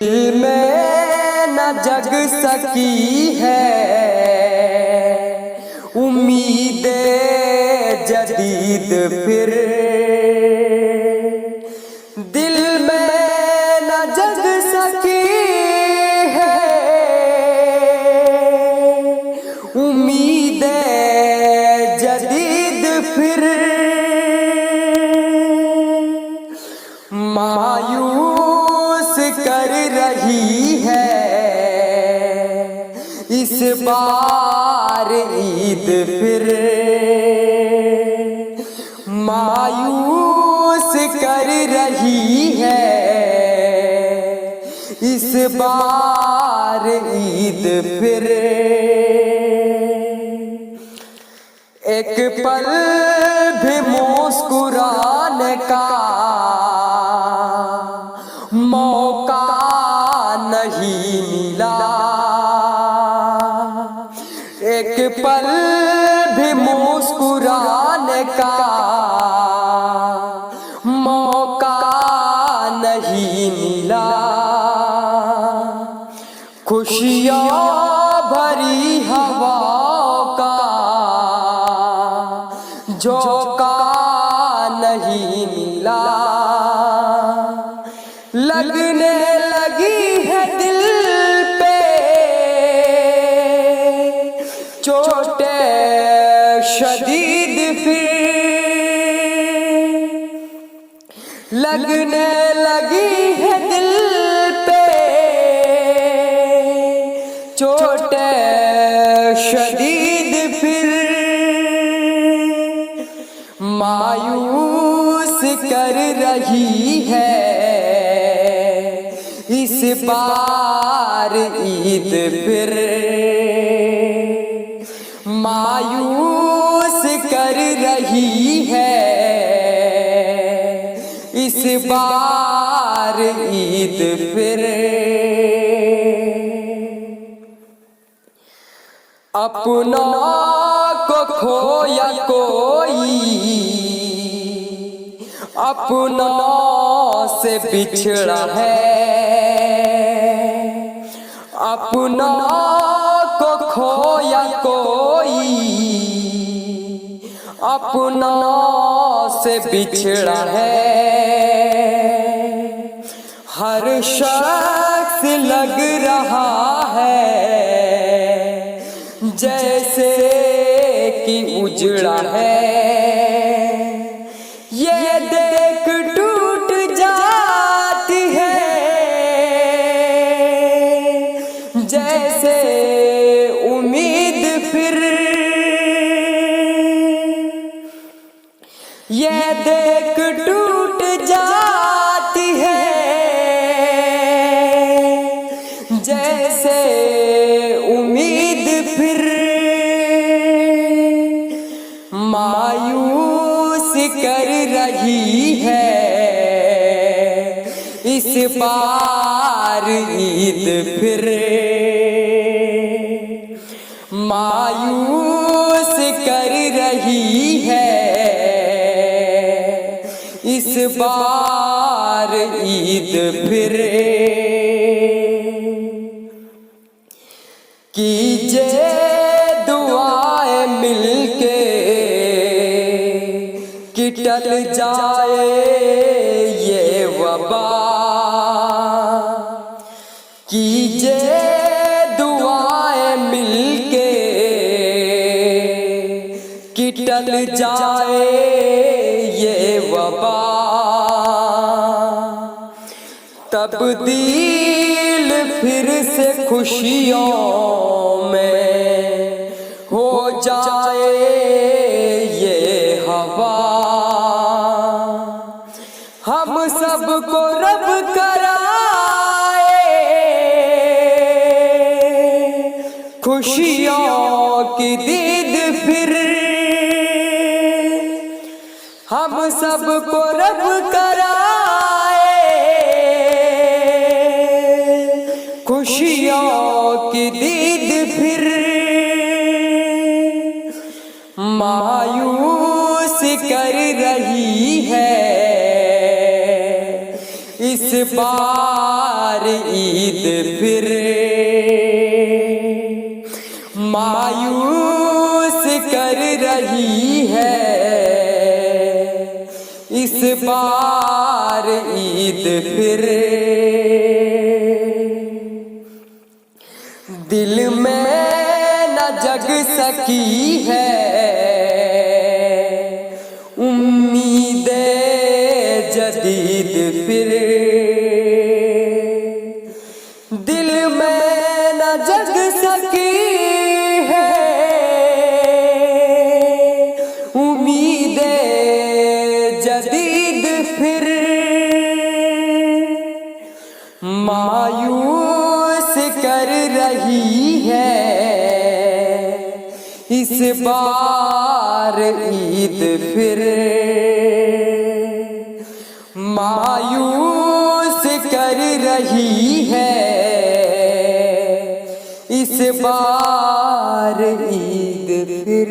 दिल में न जग सकी है उम्मीदें जदीद फिर। दिल में न जग सकी है उम्मीदें जदीद फिर। मायूस कर रही है इस बार ईद फिर। मायूस कर रही है इस बार ईद फिर। एक पल भी मुस्कुराने का मौका नहीं मिला। एक पल भी मुस्कुराने का मौका नहीं मिला। खुशियों भरी हवाओं का झोंका नहीं मिला। लगने लगी है दिल पे चोटें शदीद फिर। लगने लगी है दिल पे चोटें शदीद फिर। मायूस कर रही है इस बार ईद फिर। मायूस कर रही है इस बार ईद फिर। अपनों को खोया कोई अपनों से बिछड़ा है। अपनों को खोया कोई अपनों से बिछड़ा है। हर शख्स लग रहा है जैसे कि उजड़ा है। ये देख टूट जाती है जैसे उम्मीद फिर। ये देख टूट जाती है जैसे उम्मीद फिर। मायूस कर रही है इस बार ईद फिर। मायूस कर रही है इस बार ईद फिर। कीजिए दुआएं मिलके कि टल जाए ये वबा। कीजिए दुआएं मिलके कि टल जाए ये वबा। तब्दील फिर से खुशियों में हो जाए ये हवा। हम सबको रब कराए खुशियों की दीद फिर। हम सबको रब कराए खुशियों की दीद फिर। मायूस कर रही है इस बार ईद फिर मायूस कर रही है। इस बार ईद फिर दिल में न जग सकी है उम्मीद जदीद फिर। दिल में न जग सकी है उम्मीद जदीद फिर। मायूस कर रही है इस बार ईद फिर। मायूस कर रही है इस बार ईद फिर।